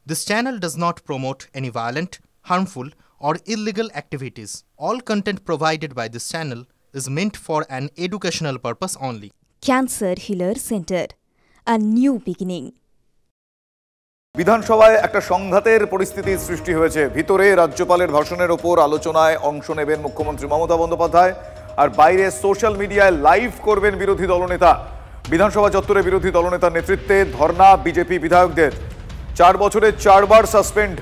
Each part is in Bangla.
This channel does not promote any violent, harmful, or illegal activities. All content provided by this channel is meant for an educational purpose only. Cancer Healer Center, a new beginning. বিধানসভায় একটা সংঘাতের পরিস্থিতির সৃষ্টি হয়েছে। ভিতরে রাজ্যপালের ভাষণের ওপর আলোচনায় অংশ নেবেন মুখ্যমন্ত্রী মমতা বন্দ্যোপাধ্যায়, আর বাইরে সোশ্যাল মিডিয়ায় লাইভ করবেন বিরোধী দলনেতা। বিধানসভা চত্বরে বিরোধী দলনেতার নেতৃত্বে ধর্ণা বিজেপি বিধায়কদের। 4 বছরে 4 বার সাসপেন্ড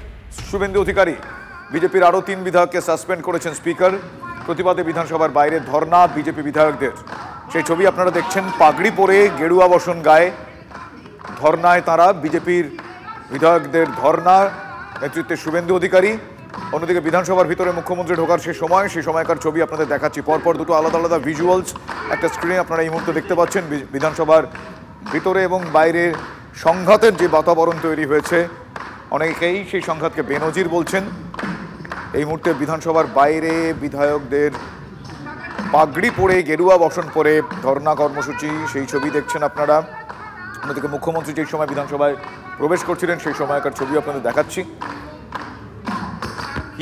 শুভেন্দু অধিকারী। বিজেপির আরও 3 বিধায়ককে সাসপেন্ড করেছেন স্পিকার। প্রতিবাদে বিধানসভার বাইরে ধর্ণা বিজেপি বিধায়কদের। সেই ছবি আপনারা দেখছেন, পাগড়ি পরে গেরুয়া বসন গায়ে ধর্ণায় তারা। বিজেপির বিধায়কদের ধর্ণা, নেতৃত্বে শুভেন্দু অধিকারী। অন্যদিকে বিধানসভার ভিতরে মুখ্যমন্ত্রী ঢোকার সেই সময়কার ছবি আপনাদের দেখাচ্ছি। পরপর দুটো আলাদা আলাদা ভিজুয়ালস একটা স্ক্রিনে আপনারা এই মুহূর্তে দেখতে পাচ্ছেন। বিধানসভার ভিতরে এবং বাইরে সংঘাতের যে বাতাবরণ তৈরি হয়েছে, অনেকেই সেই সংঘাতকে বেনজির বলছেন। এই মুহূর্তে বিধানসভার বাইরে বিধায়কদের পাগড়ি পরে গেরুয়া বসন পরে ধর্ণা কর্মসূচি, সেই ছবি দেখছেন আপনারা। অন্যদিকে মুখ্যমন্ত্রী যেই সময় বিধানসভায় প্রবেশ করছিলেন সেই সময়কার ছবি আপনাদের দেখাচ্ছি।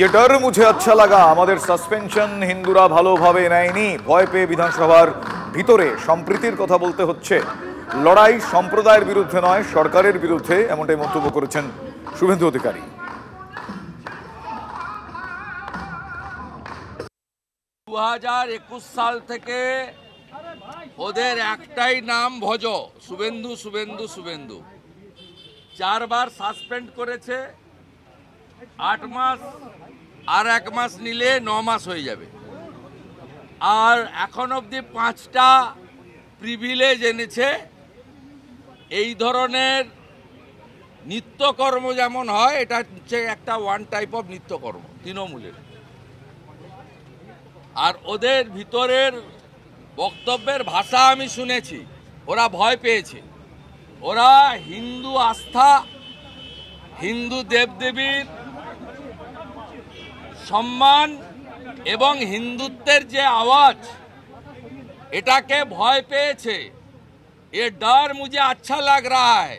ये डर मुझे अच्छा लगा, আমাদের সাসপেনশন হিন্দুরা ভালোভাবে নেয়নি। ভয় পেয়ে বিধানসভার ভিতরে সম্প্রীতির কথা বলতে হচ্ছে। লড়াই সম্প্রদায়ের বিরুদ্ধে নয়, সরকারের বিরুদ্ধে, এমনটাই মন্তব্য করেছেন শুভেন্দু অধিকারী। 2021 সাল থেকে ওদের একটাই নাম ভজ, শুভেন্দু শুভেন্দু শুভেন্দু। 4 বার সাসপেন্ড করেছে। 8 মাস আর 1 মাস নিলে 9 মাস হয়ে যাবে। আর এখন অবধি 5টা প্রিভিলেজ এনেছে। এই ধরনের নিত্যকর্ম যেমন হয়, এটা হচ্ছে একটা ওয়ান টাইপ অফ নিত্যকর্ম তৃণমূলের। আর ওদের ভিতরের বক্তব্যের ভাষা আমি শুনেছি, ওরা ভয় পেয়েছে। ওরা হিন্দু আস্থা, হিন্দু দেবদেবীর সম্মান এবং হিন্দুত্বের যে আওয়াজ, এটাকে ভয় পেয়েছে। ये डर मुझे अच्छा लग रहा है।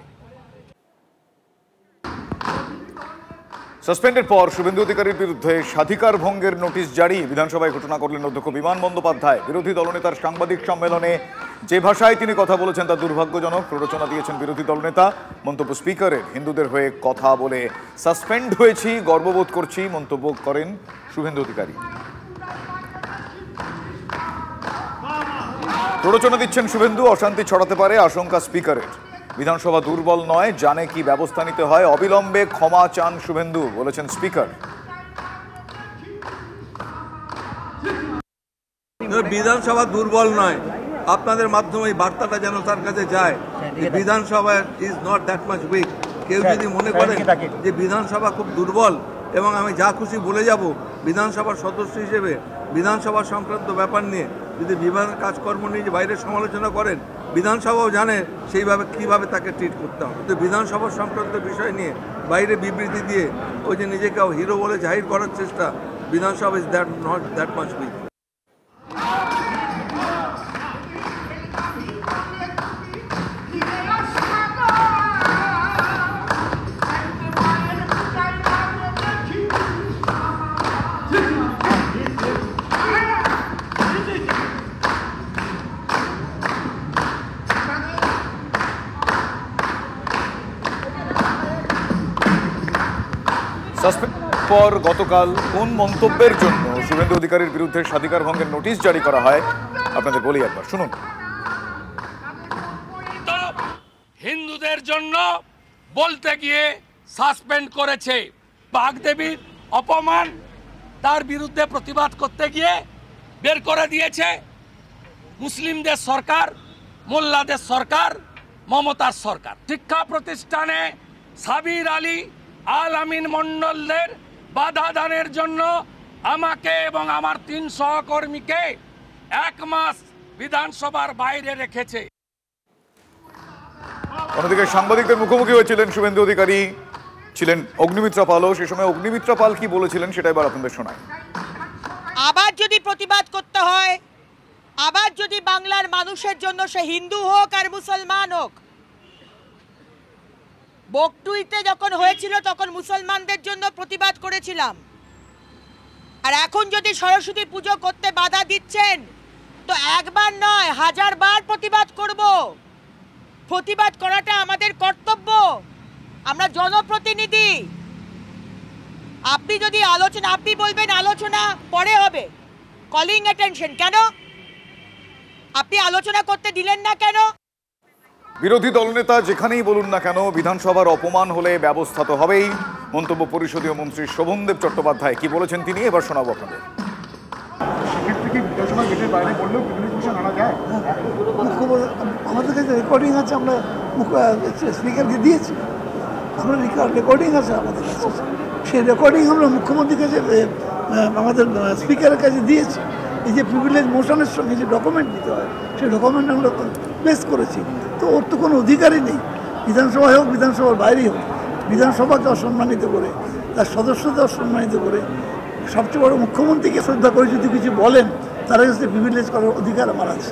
সাসপেন্ডের পর শুভেন্দু অধিকারীর বিরুদ্ধে স্বাধিকার ভঙ্গের নোটিশ জারি। বিধানসভায় ঘোষণা করলেন অধ্যক্ষ বিমান বন্দ্যোপাধ্যায়। বিরোধী দলনেতার সাংবাদিক সম্মেলনে যে ভাষায় তিনি কথা বলেছেন তা দুর্ভাগ্যজনক, প্ররোচনা দিয়েছেন বিরোধী দলনেতা। মন্তব্য স্পিকারের, হিন্দুদের হয়ে কথা বলে সাসপেন্ড হয়েছি, গর্ববোধ করছি, মন্তব্য করেন শুভেন্দু অধিকারী। প্ররোচনা দিচ্ছেন শুভেন্দু, অশান্তি ছড়াতে পারে আশঙ্কা স্পিকারের। বিধানসভা দুর্বল নয়, জানে কি ব্যবস্থা নিতে হয়, অবিলম্বে ক্ষমা চান শুভেন্দু, বলেছেন স্পিকার। বিধানসভা দুর্বল নয়, আপনাদের মাধ্যমে এই বার্তাটা যেন তার কাছে যায়। Bidhansabha is not that much weak. কেউ যদি মনে করেন যে বিধানসভা খুব দুর্বল এবং আমি যা খুশি বলে যাব, বিধানসভার সদস্য হিসেবে বিধানসভা সংক্রান্ত ব্যাপার নিয়ে যদি বিভাগের কাজকর্ম নিয়ে যে বাইরে সমালোচনা করেন, বিধানসভাও জানে সেইভাবে কীভাবে তাকে ট্রিট করতে হবে। তো বিধানসভা সংক্রান্ত বিষয় নিয়ে বাইরে বিবৃতি দিয়ে ওই যে নিজেকে হিরো বলে জাহির করার চেষ্টা, Bidhansabha is not that much weak. Suspend পর গতকাল কোন মন্তব্যের জন্য শুভেন্দু অধিকারীর বিরুদ্ধে স্বাধিকার ভঙ্গের নোটিশ জারি করা হয় আপনাদের বলি একবার শুনুন। হিন্দুদের জন্য বলতে গিয়ে সাসপেন্ড করেছে। বাগদেবীর অপমান, তার বিরুদ্ধে প্রতিবাদ করতে গিয়ে বের করে দিয়েছে। মুসলিমদের সরকার, মোল্লাদের সরকার, মমতার সরকার। শিক্ষা প্রতিষ্ঠানে সাবির আলী আল আমিন মন্ডলদের বাধা দানের জন্য আমাকে এবং আমার 3 সহকর্মীকে 1 মাস বিধানসভার বাইরে রেখেছে। অন্যদিকে সাংবাদিকদের মুখোমুখি হয়েছিলেন শুভেন্দু অধিকারী, ছিলেন অগ্নিমিত্রা পালও। সে সময় অগ্নিমিত্রা পাল কি বলেছিলেন সেটা এবার আপনাদের শোনাই। আবার যদি প্রতিবাদ করতে হয়, আবার যদি বাংলার মানুষের জন্য, সে হিন্দু হোক আর মুসলমান হোক, বকটুইতে যখন হয়েছিল তখন মুসলমানদের জন্য প্রতিবাদ করেছিলাম, আর এখন যদি সরস্বতী পুজো করতে বাধা দিচ্ছেন তো একবার নয় 1000 বার প্রতিবাদ করব। প্রতিবাদ করাটা আমাদের কর্তব্য, আমরা জনপ্রতিনিধি। আপনি যদি আলোচনা, আপনি বলবেন আলোচনা পরে হবে, কলিং অ্যাটেনশন কেন? আপনি আলোচনা করতে দিলেন না কেন? বিরোধী দলনেতা যেখানেই বলুন না কেন বিধানসভার অপমান হলে ব্যবস্থা তো হবেই। মন্তব্য পরিষদীয় মন্ত্রী শোভনদেব চট্টোপাধ্যায় কি বলেছেন তিনি এবার শোনাবো আপনাদের। আমাদের কাছে রেকর্ডিং আছে, আমরা স্পিকারকে দিয়েছি, আমরা রেকর্ডিং আছে আমাদের কাছে, সেই রেকর্ডিং আমরা মুখ্যমন্ত্রীর কাছে আমাদের স্পিকারের কাছে দিয়েছি। এই যে প্রিভিলেজ মোশনের সঙ্গে যে ডকুমেন্ট দিতে হয় সেই ডকুমেন্ট আমরা পেশ করেছি। তো ওর তো কোনো অধিকারই নেই, বিধানসভায় হোক বিধানসভার বাইরেই হোক, বিধানসভাকে অসম্মানিত করে, তার সদস্যদের অসম্মানিত করে, সবচেয়ে বড় মুখ্যমন্ত্রীকে শ্রদ্ধা করে যদি কিছু বলেন তার কাছে প্রিভিলেজ করার অধিকার আমার আছে।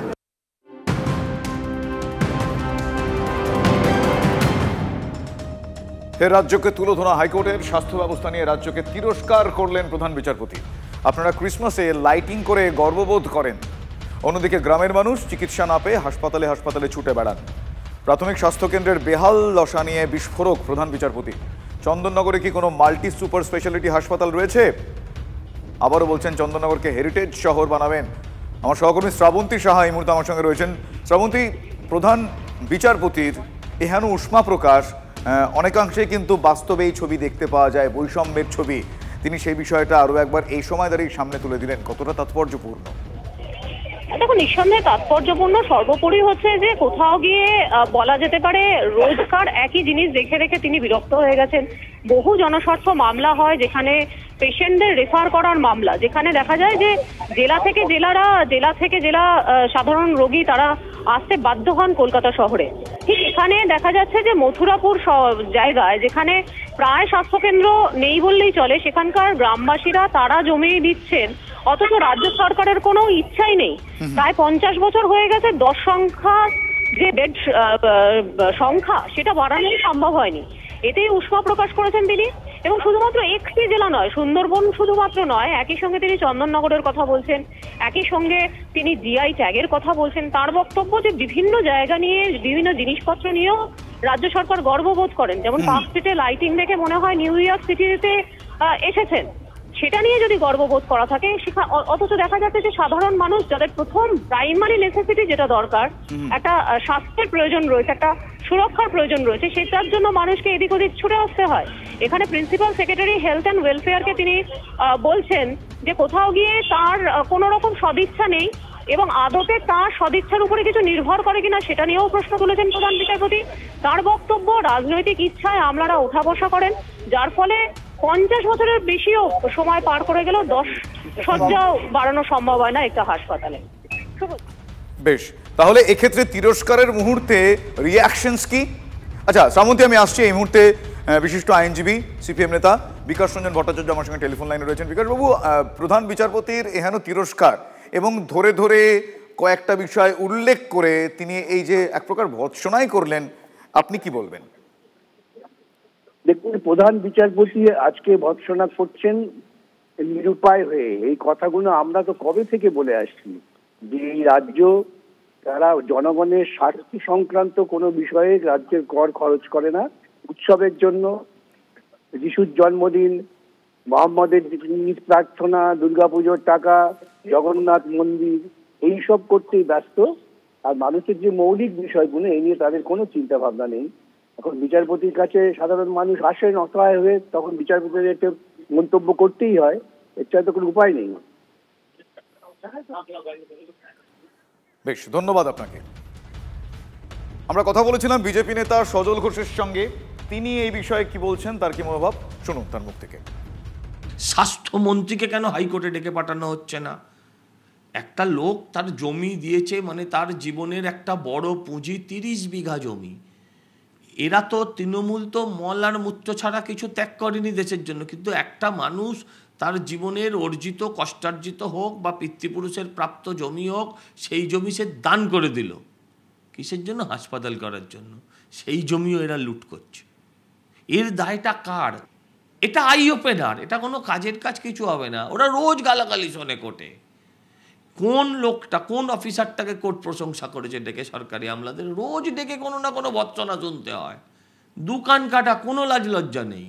রাজ্যকে তুলে ধরা হাইকোর্টের স্বাস্থ্য ব্যবস্থা নিয়ে রাজ্যকে তিরস্কার করলেন প্রধান বিচারপতি। আপনারা ক্রিসমাসে লাইটিং করে গর্ববোধ করেন, অন্যদিকে গ্রামের মানুষ চিকিৎসা না পেয়ে হাসপাতালে হাসপাতালে ছুটে বেড়ান। প্রাথমিক স্বাস্থ্যকেন্দ্রের বেহাল দশা নিয়ে বিস্ফোরক প্রধান বিচারপতি। চন্দননগরে কি কোনো মাল্টি সুপার স্পেশালিটি হাসপাতাল রয়েছে? আবারও বলছেন চন্দননগরকে হেরিটেজ শহর বানাবেন। আমার সহকর্মী শ্রাবন্তী সাহা এই মুহূর্তে আমার সঙ্গে রয়েছেন। শ্রাবন্তী, প্রধান বিচারপতির এহেন উষ্মা প্রকাশ, অনেকাংশে কিন্তু বাস্তবে এই ছবি দেখতে পাওয়া যায়, বৈষম্যের ছবি। তিনি সেই বিষয়টা আরও একবার এই সময় দাঁড়িয়ে সামনে তুলে দিলেন, কতটা তাৎপর্যপূর্ণ? দেখো, নিঃসন্দেহে তাৎপর্যপূর্ণ। সর্বোপরি হচ্ছে যে কোথাও গিয়ে বলা যেতে পারে রোজকার একই জিনিস দেখে দেখে তিনি বিরক্ত হয়ে গেছেন। বহু জনস্বার্থ মামলা হয় যেখানে পেশেন্টদের রেফার করার মামলা, যেখানে দেখা যায় যে জেলা থেকে জেলা সাধারণ রোগী তারা আসতে বাধ্য হন কলকাতা শহরে। ঠিক এখানে দেখা যাচ্ছে যে মথুরাপুর জায়গায় যেখানে প্রায় স্বাস্থ্যকেন্দ্র নেই বললেই চলে, সেখানকার গ্রামবাসীরা তারা জমিয়ে দিচ্ছেন, অথচ রাজ্য সরকারের কোনো ইচ্ছাই নেই। প্রায় 50 বছর হয়ে গেছে, দশ সংখ্যা যে বেড সংখ্যা সেটা বাড়ানোই সম্ভব হয়নি। এতেই উষ্মা প্রকাশ করেছেন তিনি। এবং শুধুমাত্র একটি জেলা নয়, সুন্দরবন শুধুমাত্র নয়, একই সঙ্গে তিনি চন্দননগরের কথা বলছেন, একই সঙ্গে তিনি জিআই ট্যাগের কথা বলছেন। তার বক্তব্য যে বিভিন্ন জায়গা নিয়ে, বিভিন্ন জিনিসপত্র নিয়েও রাজ্য সরকার গর্ববোধ করেন। যেমন পার্ক স্ট্রিটে লাইটিং দেখে মনে হয় নিউ ইয়র্ক সিটিতে এসেছেন, সেটা নিয়ে যদি গর্ববোধ করা থাকে, অথচ দেখা যাচ্ছে যে সাধারণ মানুষ যাদের প্রথম প্রাইমারি নেসেসিটি যেটা দরকার, একটা স্বাস্থ্যের প্রয়োজন রয়েছে, একটা সুরক্ষার প্রয়োজন রয়েছে, সেটার জন্য মানুষকে এদিক ওদিক ছুটে আসতে হয়। এখানে প্রিন্সিপাল সেক্রেটারি হেলথ অ্যান্ড ওয়েলফেয়ারকে তিনি বলছেন যে কোথাও গিয়ে তার কোনো রকম সদিচ্ছা নেই, এবং আদতে তার সদিচ্ছার উপরে কিছু নির্ভর করে কিনা সেটা নিয়েও প্রশ্ন তুলেছেন প্রধান বিচারপতি। তার বক্তব্য, রাজনৈতিক ইচ্ছায় আমলারা ওঠা বসা করেন, যার ফলে 50 বছরের বেশিও সময় পার করে গেল 10 শয্যাও বাড়ানো সম্ভব হয় না একটা হাসপাতালে। বেশ, তাহলে এক্ষেত্রে তিরস্কারের মুহূর্তে রিয়াকশনস কি? আচ্ছা শ্রাবন্তী, আমি আসছি এই মুহূর্তে বিশিষ্ট আইনজীবী সিপিএম নেতা বিকাশ রঞ্জন ভট্টাচার্য আমার সঙ্গে টেলিফোন লাইনে রয়েছেন। বিকাশবাবু, প্রধান বিচারপতির এহেন তিরস্কার এবং ধরে ধরে কয়েকটা বিষয় উল্লেখ করে তিনি এই যে এক প্রকার ভৎসনাই করলেন, আপনি কি বলবেন? দেখুন, প্রধান বিচারপতি আজকে ভৎসনা করছেন নিরুপায় হয়ে। এই কথাগুলো আমরা তো কবে থেকে বলে আসছি যে এই রাজ্য তারা জনগণের স্বার্থ সংক্রান্ত কোনো বিষয়ে রাজ্যের কর খরচ করে না। উৎসবের জন্য, যিশুর জন্মদিন, মোহাম্মদের ঈদ প্রার্থনা, দুর্গাপুজোর টাকা, জগন্নাথ মন্দির, এইসব করতেই ব্যস্ত। আর মানুষের যে মৌলিক বিষয়গুলো এই নিয়ে তাদের কোনো চিন্তা ভাবনা নেই। এখন বিচারপতির কাছে সাধারণ মানুষ আসেন অসহায় হয়ে, তখন বিচারপতিদের একটা মন্তব্য করতেই হয়, এর চাইতে তো কোনো উপায় নেই। বেশ, ধন্যবাদ আপনাকে। আমরা কথা বলেছিলাম বিজেপি নেতা সজল ঘোষের সঙ্গে, তিনি এই বিষয়ে কি বলছেন, তার কি মনোভাব শুনুন তার মুখ থেকে। স্বাস্থ্যমন্ত্রীকে কেন হাইকোর্টে ডেকে পাঠানো হচ্ছে না? একটা লোক তার জমি দিয়েছে, মানে তার জীবনের একটা বড় পুঁজি, 30 বিঘা জমি। এরা তো তৃণমূল তো মল আর মূত্র ছাড়া কিছু ত্যাগ করেনি দেশের জন্য, কিন্তু একটা মানুষ তার জীবনের অর্জিত, কষ্টার্জিত হোক বা পিতৃপুরুষের প্রাপ্ত জমি হোক, সেই জমি সে দান করে দিল। কিসের জন্য? হাসপাতাল করার জন্য। সেই জমিও এরা লুট করছে। এর দায়টা কার? এটা আই ওপেনার, এটা কোনো কাজের কাজ কিছু হবে না। ওরা রোজ গালাগালি শোনে কোর্টে। কোন লোকটা, কোন অফিসারটাকে কোর্ট প্রশংসা করেছে ডেকে সরকারি আমলাদের? রোজ ডেকে কোনো না কোনো ভৎসনা শুনতে হয়। দোকান কাটা, কোনো লাজ লজ্জা নেই।